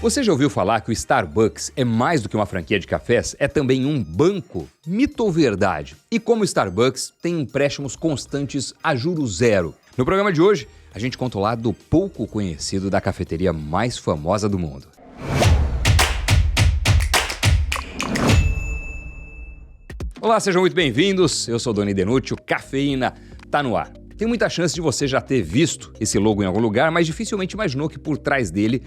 Você já ouviu falar que o Starbucks é mais do que uma franquia de cafés? É também um banco? Mito ou verdade? E como o Starbucks tem empréstimos constantes a juros zero? No programa de hoje, a gente conta o lado pouco conhecido da cafeteria mais famosa do mundo. Olá, sejam muito bem-vindos. Eu sou Doni Denútil, Cafeína tá no ar. Tem muita chance de você já ter visto esse logo em algum lugar, mas dificilmente imaginou que por trás dele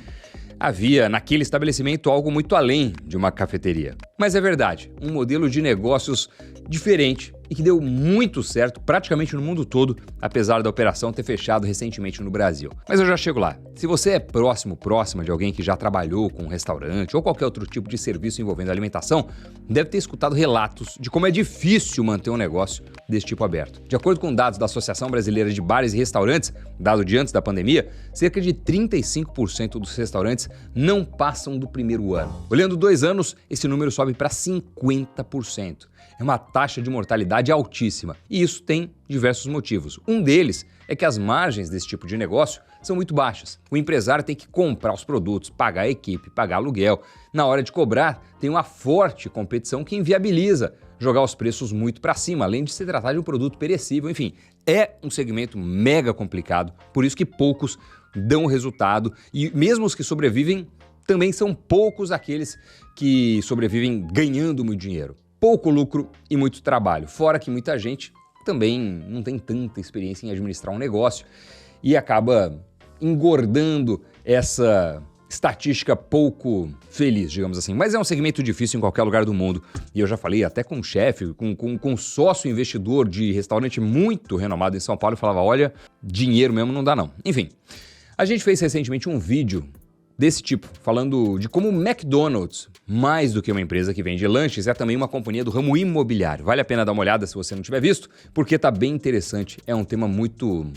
havia naquele estabelecimento algo muito além de uma cafeteria. Mas é verdade, um modelo de negócios diferente e que deu muito certo praticamente no mundo todo, apesar da operação ter fechado recentemente no Brasil. Mas eu já chego lá. Se você é próxima de alguém que já trabalhou com um restaurante ou qualquer outro tipo de serviço envolvendo alimentação, deve ter escutado relatos de como é difícil manter um negócio desse tipo aberto. De acordo com dados da Associação Brasileira de Bares e Restaurantes, dado de antes da pandemia, cerca de 35% dos restaurantes não passam do primeiro ano. Olhando 2 anos, esse número sobe para 50%. É uma taxa de mortalidade altíssima. E isso tem diversos motivos. Um deles é que as margens desse tipo de negócio são muito baixas. O empresário tem que comprar os produtos, pagar a equipe, pagar aluguel. Na hora de cobrar, tem uma forte competição que inviabiliza jogar os preços muito para cima, além de se tratar de um produto perecível. Enfim, é um segmento mega complicado, por isso que poucos dão resultado e mesmo os que sobrevivem, também são poucos aqueles que sobrevivem ganhando muito dinheiro. Pouco lucro e muito trabalho, fora que muita gente também não tem tanta experiência em administrar um negócio e acaba engordando essa estatística pouco feliz, digamos assim. Mas é um segmento difícil em qualquer lugar do mundo. E eu já falei até com um chefe, com um sócio investidor de restaurante muito renomado em São Paulo, e falava, olha, dinheiro mesmo não dá não. Enfim, a gente fez recentemente um vídeo desse tipo, falando de como o McDonald's, mais do que uma empresa que vende lanches, é também uma companhia do ramo imobiliário. Vale a pena dar uma olhada se você não tiver visto, porque tá bem interessante. É um tema muito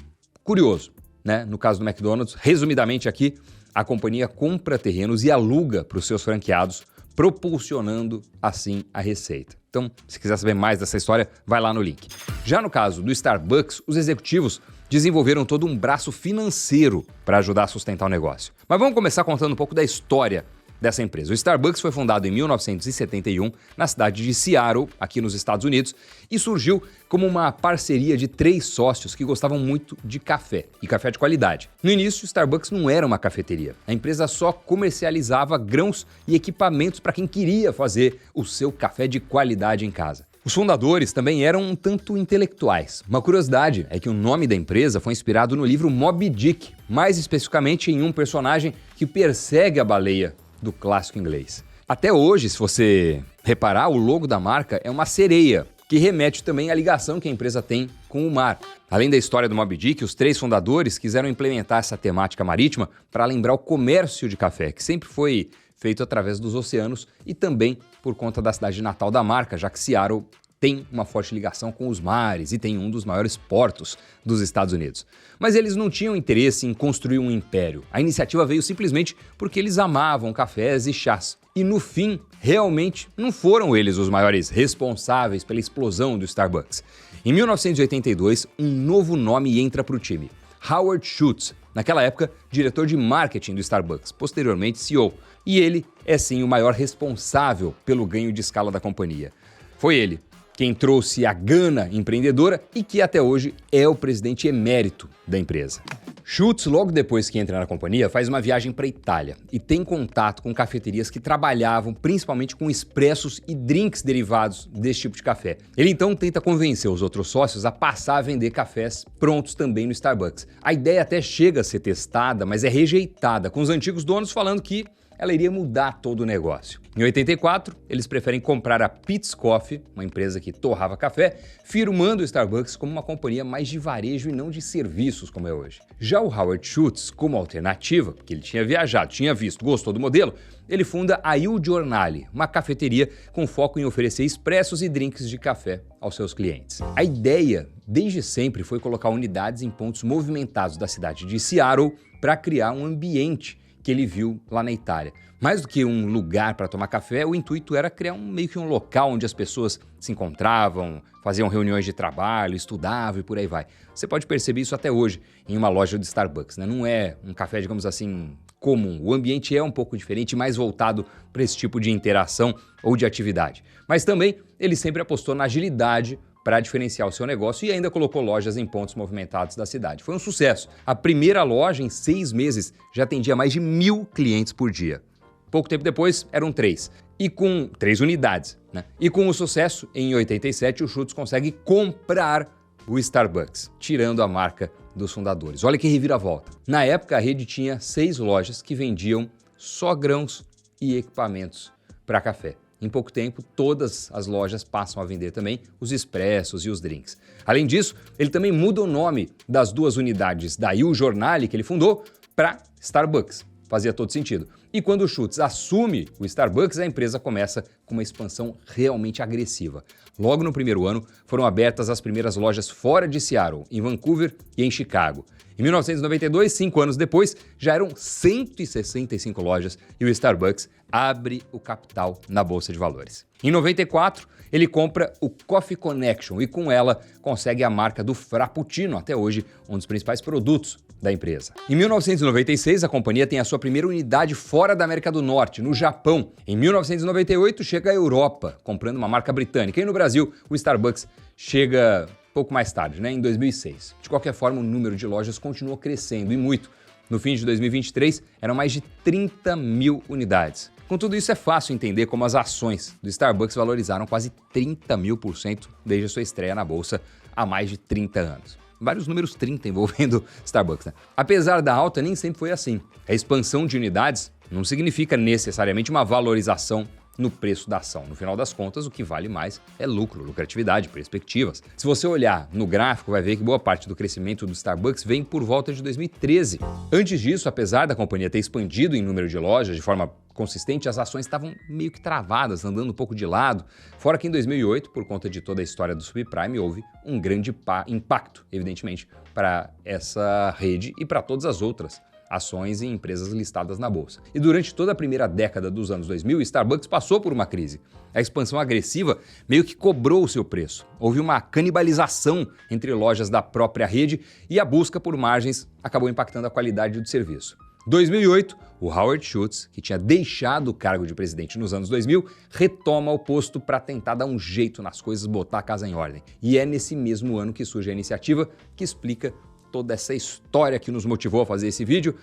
curioso, né? No caso do McDonald's, resumidamente aqui, a companhia compra terrenos e aluga para os seus franqueados, propulsionando assim a receita. Então, se quiser saber mais dessa história, vai lá no link. Já no caso do Starbucks, os executivos desenvolveram todo um braço financeiro para ajudar a sustentar o negócio. Mas vamos começar contando um pouco da história dessa empresa. O Starbucks foi fundado em 1971 na cidade de Seattle, aqui nos Estados Unidos, e surgiu como uma parceria de 3 sócios que gostavam muito de café, e café de qualidade. No início, o Starbucks não era uma cafeteria. A empresa só comercializava grãos e equipamentos para quem queria fazer o seu café de qualidade em casa. Os fundadores também eram um tanto intelectuais. Uma curiosidade é que o nome da empresa foi inspirado no livro Moby Dick, mais especificamente em um personagem que persegue a baleia do clássico inglês. Até hoje, se você reparar, o logo da marca é uma sereia, que remete também à ligação que a empresa tem com o mar. Além da história do Moby Dick, os 3 fundadores quiseram implementar essa temática marítima para lembrar o comércio de café, que sempre foi feito através dos oceanos e também por conta da cidade natal da marca, já que Seattle tem uma forte ligação com os mares e tem um dos maiores portos dos Estados Unidos. Mas eles não tinham interesse em construir um império. A iniciativa veio simplesmente porque eles amavam cafés e chás. E no fim, realmente não foram eles os maiores responsáveis pela explosão do Starbucks. Em 1982, um novo nome entra para o time. Howard Schultz, naquela época, diretor de marketing do Starbucks, posteriormente CEO. E ele é sim o maior responsável pelo ganho de escala da companhia. Foi ele quem trouxe a gana empreendedora e que até hoje é o presidente emérito da empresa. Schultz, logo depois que entra na companhia, faz uma viagem para a Itália e tem contato com cafeterias que trabalhavam principalmente com expressos e drinks derivados desse tipo de café. Ele então tenta convencer os outros sócios a passar a vender cafés prontos também no Starbucks. A ideia até chega a ser testada, mas é rejeitada, com os antigos donos falando que ela iria mudar todo o negócio. Em 84, eles preferem comprar a Peet's Coffee, uma empresa que torrava café, firmando o Starbucks como uma companhia mais de varejo e não de serviços como é hoje. Já o Howard Schultz, como alternativa, porque ele tinha viajado, tinha visto, gostou do modelo, ele funda a Il Giornale, uma cafeteria com foco em oferecer expressos e drinks de café aos seus clientes. A ideia, desde sempre, foi colocar unidades em pontos movimentados da cidade de Seattle para criar um ambiente que ele viu lá na Itália. Mais do que um lugar para tomar café, o intuito era criar meio que um local onde as pessoas se encontravam, faziam reuniões de trabalho, estudavam e por aí vai. Você pode perceber isso até hoje em uma loja de Starbucks, né? Não é um café, digamos assim, comum. O ambiente é um pouco diferente, mais voltado para esse tipo de interação ou de atividade. Mas também ele sempre apostou na agilidade para diferenciar o seu negócio e ainda colocou lojas em pontos movimentados da cidade. Foi um sucesso. A primeira loja, em 6 meses, já atendia mais de 1.000 clientes por dia. Pouco tempo depois, eram 3. E com 3 unidades, né? E com o sucesso, em 87, o Schutz consegue comprar o Starbucks, tirando a marca dos fundadores. Olha que reviravolta. Na época, a rede tinha 6 lojas que vendiam só grãos e equipamentos para café. Em pouco tempo, todas as lojas passam a vender também os expressos e os drinks. Além disso, ele também muda o nome das 2 unidades da Il Giornale, que ele fundou, para Starbucks. Fazia todo sentido. E quando o Schutz assume o Starbucks, a empresa começa com uma expansão realmente agressiva. Logo no primeiro ano, foram abertas as primeiras lojas fora de Seattle, em Vancouver e em Chicago. Em 1992, 5 anos depois, já eram 165 lojas e o Starbucks abre o capital na Bolsa de Valores. Em 94, ele compra o Coffee Connection e com ela consegue a marca do Frappuccino, até hoje um dos principais produtos da empresa. Em 1996, a companhia tem a sua primeira unidade fora da América do Norte, no Japão. Em 1998, chega à Europa, comprando uma marca britânica. E no Brasil, o Starbucks chega pouco mais tarde, em 2006. De qualquer forma, o número de lojas continuou crescendo e muito. No fim de 2023, eram mais de 30 mil unidades. Com tudo isso, é fácil entender como as ações do Starbucks valorizaram quase 30.000% desde a sua estreia na bolsa há mais de 30 anos. Vários números 30 envolvendo Starbucks, né? Apesar da alta, nem sempre foi assim. A expansão de unidades não significa necessariamente uma valorização no preço da ação. No final das contas, o que vale mais é lucro, lucratividade, perspectivas. Se você olhar no gráfico, vai ver que boa parte do crescimento do Starbucks vem por volta de 2013. Antes disso, apesar da companhia ter expandido em número de lojas de forma consistente, as ações estavam meio que travadas, andando um pouco de lado. Fora que em 2008, por conta de toda a história do subprime, houve um grande impacto, evidentemente, para essa rede e para todas as outras ações e empresas listadas na bolsa. E durante toda a primeira década dos anos 2000, o Starbucks passou por uma crise. A expansão agressiva meio que cobrou o seu preço. Houve uma canibalização entre lojas da própria rede e a busca por margens acabou impactando a qualidade do serviço. 2008, o Howard Schultz, que tinha deixado o cargo de presidente nos anos 2000, retoma o posto para tentar dar um jeito nas coisas, botar a casa em ordem. E é nesse mesmo ano que surge a iniciativa que explica toda essa história que nos motivou a fazer esse vídeo,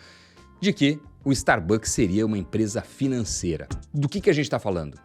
de que o Starbucks seria uma empresa financeira. Do que a gente está falando?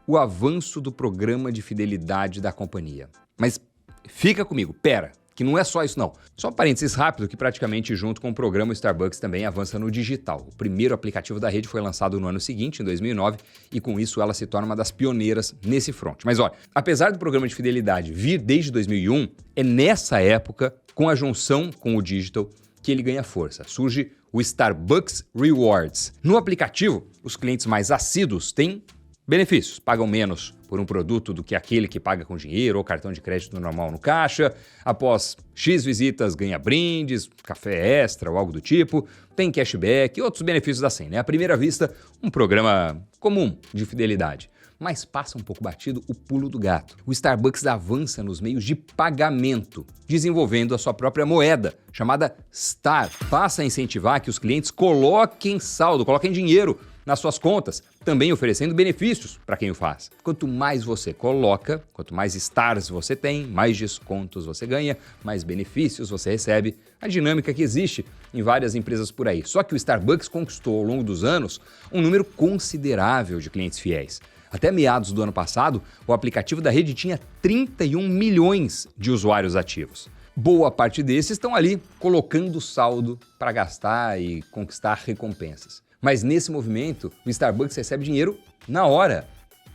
O avanço do programa de fidelidade da companhia. Mas fica comigo, pera, que não é só isso não. Só um parênteses rápido que praticamente junto com o programa o Starbucks também avança no digital. O primeiro aplicativo da rede foi lançado no ano seguinte, em 2009, e com isso ela se torna uma das pioneiras nesse front. Mas olha, apesar do programa de fidelidade vir desde 2001, é nessa época, com a junção com o digital, que ele ganha força. Surge o Starbucks Rewards. No aplicativo, os clientes mais assíduos têm benefícios, pagam menos por um produto do que aquele que paga com dinheiro ou cartão de crédito normal no caixa. Após X visitas, ganha brindes, café extra ou algo do tipo. Tem cashback e outros benefícios assim, né? À primeira vista, um programa comum de fidelidade. Mas passa um pouco batido o pulo do gato. O Starbucks avança nos meios de pagamento, desenvolvendo a sua própria moeda, chamada Star. Passa a incentivar que os clientes coloquem saldo, coloquem dinheiro nas suas contas, também oferecendo benefícios para quem o faz. Quanto mais você coloca, quanto mais stars você tem, mais descontos você ganha, mais benefícios você recebe. A dinâmica que existe em várias empresas por aí. Só que o Starbucks conquistou ao longo dos anos um número considerável de clientes fiéis. Até meados do ano passado, o aplicativo da rede tinha 31 milhões de usuários ativos. Boa parte desses estão ali colocando saldo para gastar e conquistar recompensas. Mas nesse movimento, o Starbucks recebe dinheiro na hora.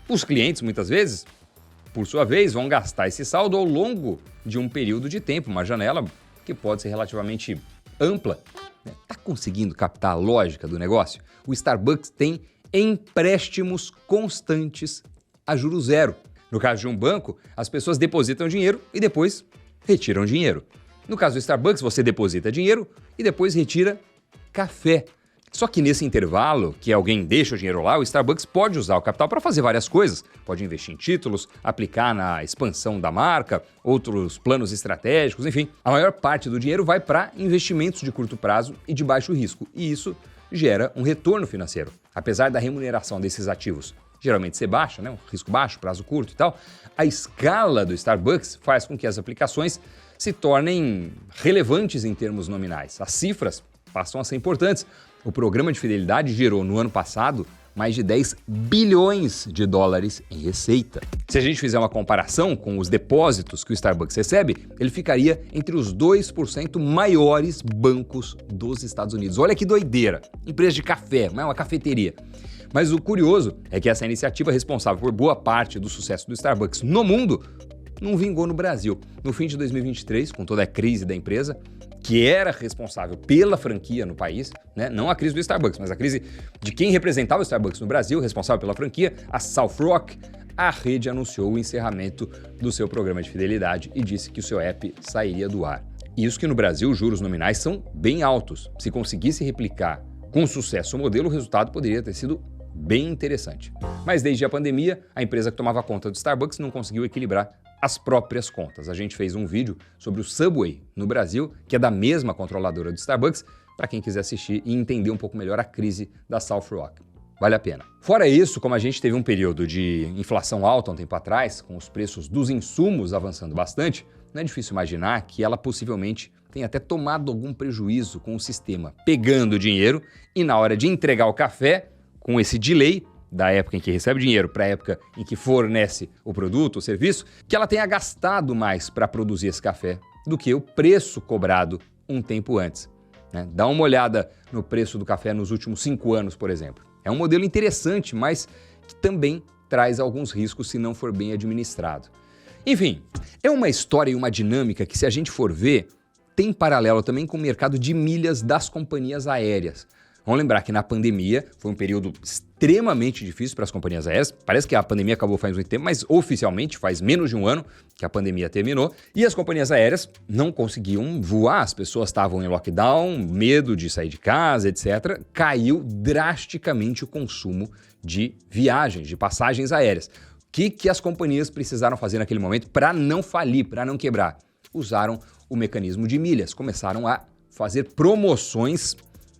Os clientes, muitas vezes, por sua vez, vão gastar esse saldo ao longo de um período de tempo, uma janela que pode ser relativamente ampla. Tá conseguindo captar a lógica do negócio? O Starbucks tem empréstimos constantes a juros zero. No caso de um banco, as pessoas depositam dinheiro e depois retiram dinheiro. No caso do Starbucks, você deposita dinheiro e depois retira café. Só que nesse intervalo, que alguém deixa o dinheiro lá, o Starbucks pode usar o capital para fazer várias coisas. Pode investir em títulos, aplicar na expansão da marca, outros planos estratégicos, enfim. A maior parte do dinheiro vai para investimentos de curto prazo e de baixo risco. E isso gera um retorno financeiro. Apesar da remuneração desses ativos geralmente ser baixa, né? Um risco baixo, prazo curto e tal, a escala do Starbucks faz com que as aplicações se tornem relevantes em termos nominais. As cifras passam a ser importantes. O programa de fidelidade gerou no ano passado mais de 10 bilhões de dólares em receita. Se a gente fizer uma comparação com os depósitos que o Starbucks recebe, ele ficaria entre os 2% maiores bancos dos Estados Unidos. Olha que doideira! Empresa de café, não é uma cafeteria. Mas o curioso é que essa iniciativa responsável por boa parte do sucesso do Starbucks no mundo não vingou no Brasil. No fim de 2023, com toda a crise da empresa, que era responsável pela franquia no país, né? Não a crise do Starbucks, mas a crise de quem representava o Starbucks no Brasil, responsável pela franquia, a South Rock, a rede anunciou o encerramento do seu programa de fidelidade e disse que o seu app sairia do ar. Isso que no Brasil os juros nominais são bem altos. Se conseguisse replicar com sucesso o modelo, o resultado poderia ter sido bem interessante. Mas desde a pandemia, a empresa que tomava conta do Starbucks não conseguiu equilibrar as próprias contas. A gente fez um vídeo sobre o Subway no Brasil, que é da mesma controladora do Starbucks, para quem quiser assistir e entender um pouco melhor a crise da South Rock. Vale a pena. Fora isso, como a gente teve um período de inflação alta um tempo atrás, com os preços dos insumos avançando bastante, não é difícil imaginar que ela possivelmente tenha até tomado algum prejuízo com o sistema, pegando dinheiro e na hora de entregar o café, com esse delay da época em que recebe dinheiro para a época em que fornece o produto, o serviço, que ela tenha gastado mais para produzir esse café do que o preço cobrado um tempo antes, né? Dá uma olhada no preço do café nos últimos 5 anos, por exemplo. É um modelo interessante, mas que também traz alguns riscos se não for bem administrado. Enfim, é uma história e uma dinâmica que, se a gente for ver, tem paralelo também com o mercado de milhas das companhias aéreas. Vamos lembrar que na pandemia foi um período extremamente difícil para as companhias aéreas. Parece que a pandemia acabou faz muito tempo, mas oficialmente faz menos de um ano que a pandemia terminou. E as companhias aéreas não conseguiam voar, as pessoas estavam em lockdown, medo de sair de casa, etc. Caiu drasticamente o consumo de viagens, de passagens aéreas. O que as companhias precisaram fazer naquele momento para não falir, para não quebrar? Usaram o mecanismo de milhas, começaram a fazer promoções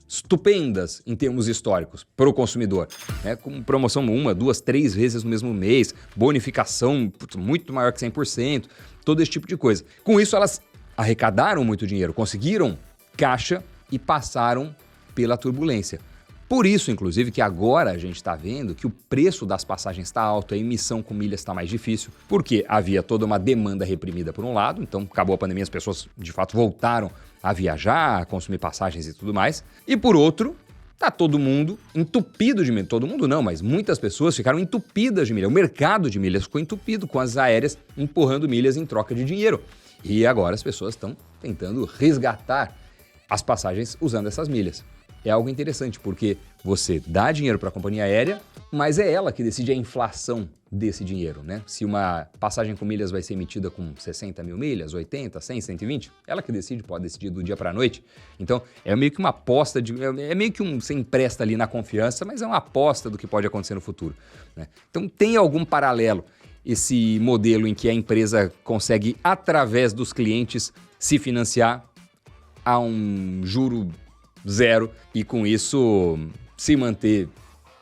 estupendas em termos históricos para o consumidor, né? Com promoção 1, 2, 3 vezes no mesmo mês, bonificação muito maior que 100%, todo esse tipo de coisa. Com isso, elas arrecadaram muito dinheiro, conseguiram caixa e passaram pela turbulência. Por isso, inclusive, que agora a gente está vendo que o preço das passagens está alto, a emissão com milhas está mais difícil, porque havia toda uma demanda reprimida por um lado, então acabou a pandemia, as pessoas de fato voltaram a viajar, a consumir passagens e tudo mais. E por outro, tá todo mundo entupido de milhas. Todo mundo não, mas muitas pessoas ficaram entupidas de milhas. O mercado de milhas ficou entupido com as aéreas empurrando milhas em troca de dinheiro. E agora as pessoas estão tentando resgatar as passagens usando essas milhas. É algo interessante, porque você dá dinheiro para a companhia aérea, mas é ela que decide a inflação desse dinheiro, né? Se uma passagem com milhas vai ser emitida com 60 mil milhas, 80, 100, 120, ela que decide, pode decidir do dia para a noite. Então, é meio que uma aposta, é meio que você empresta ali na confiança, mas é uma aposta do que pode acontecer no futuro, né? Então, tem algum paralelo esse modelo em que a empresa consegue, através dos clientes, se financiar a um juro zero e com isso se manter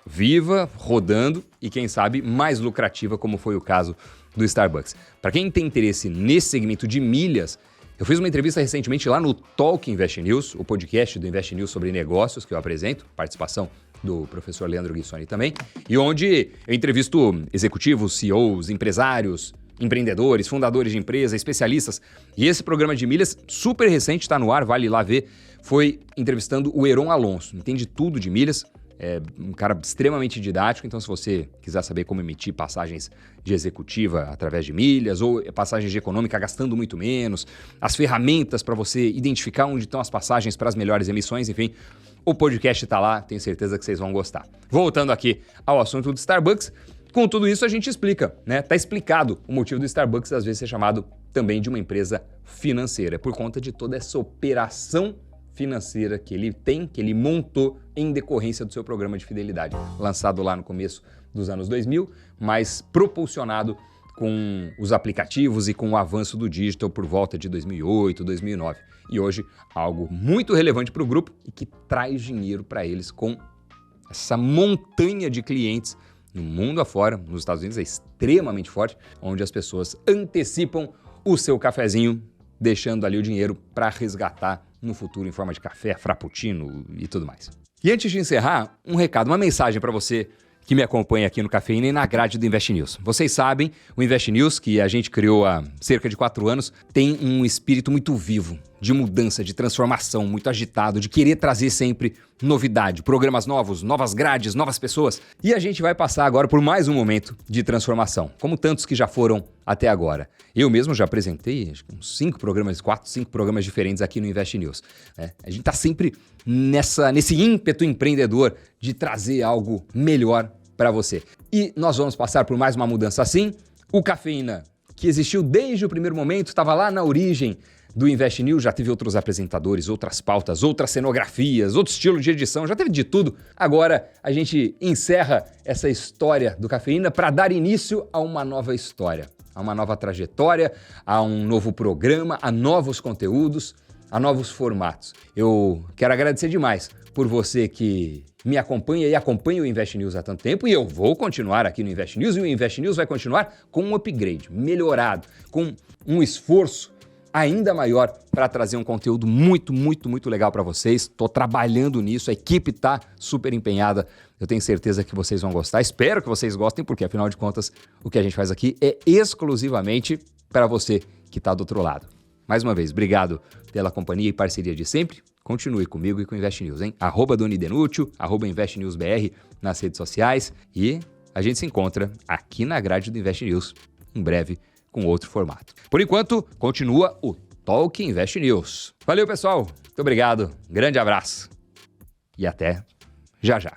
viva, rodando e quem sabe mais lucrativa, como foi o caso do Starbucks. Para quem tem interesse nesse segmento de milhas, eu fiz uma entrevista recentemente lá no Talk Invest News, o podcast do Invest News sobre negócios que eu apresento, participação do professor Leandro Guissoni também, e onde eu entrevisto executivos, CEOs, empresários, empreendedores, fundadores de empresas, especialistas. E esse programa de milhas, super recente, está no ar, vale lá ver, foi entrevistando o Heron Alonso. Entende tudo de milhas, é um cara extremamente didático, então se você quiser saber como emitir passagens de executiva através de milhas ou passagens de econômica gastando muito menos, as ferramentas para você identificar onde estão as passagens para as melhores emissões, enfim, o podcast está lá, tenho certeza que vocês vão gostar. Voltando aqui ao assunto do Starbucks, com tudo isso a gente explica, né? Tá explicado o motivo do Starbucks às vezes ser chamado também de uma empresa financeira, por conta de toda essa operação financeira que ele tem, que ele montou em decorrência do seu programa de fidelidade, lançado lá no começo dos anos 2000, mas propulsionado com os aplicativos e com o avanço do digital por volta de 2008, 2009. E hoje, algo muito relevante para o grupo e que traz dinheiro para eles com essa montanha de clientes no mundo afora. Nos Estados Unidos é extremamente forte, onde as pessoas antecipam o seu cafezinho, deixando ali o dinheiro para resgatar no futuro em forma de café, frappuccino e tudo mais. E antes de encerrar, um recado, uma mensagem para você que me acompanha aqui no Cafeína e na grade do Invest News. Vocês sabem, o Invest News, que a gente criou há cerca de 4 anos, tem um espírito muito vivo, de mudança, de transformação, muito agitado, de querer trazer sempre novidade, programas novos, novas grades, novas pessoas. E a gente vai passar agora por mais um momento de transformação, como tantos que já foram até agora. Eu mesmo já apresentei acho que uns 5 programas diferentes aqui no Invest News. A gente está sempre nesse ímpeto empreendedor de trazer algo melhor para você. E nós vamos passar por mais uma mudança assim. O Cafeína, que existiu desde o primeiro momento, estava lá na origem do Invest News, já teve outros apresentadores, outras pautas, outras cenografias, outro estilo de edição, já teve de tudo. Agora a gente encerra essa história do Cafeína para dar início a uma nova história, a uma nova trajetória, a um novo programa, a novos conteúdos, a novos formatos. Eu quero agradecer demais por você que me acompanha e acompanha o Invest News há tanto tempo, e eu vou continuar aqui no Invest News, e o Invest News vai continuar com um upgrade, melhorado, com um esforço ainda maior para trazer um conteúdo muito, muito, muito legal para vocês. Estou trabalhando nisso, a equipe está super empenhada. Eu tenho certeza que vocês vão gostar. Espero que vocês gostem, porque afinal de contas, o que a gente faz aqui é exclusivamente para você que está do outro lado. Mais uma vez, obrigado pela companhia e parceria de sempre. Continue comigo e com o Invest News, hein? @DoniDenútil, @InvestNewsBR nas redes sociais. E a gente se encontra aqui na grade do Invest News em breve, com outro formato. Por enquanto, continua o Talk Invest News. Valeu, pessoal. Muito obrigado. Grande abraço. E até já já.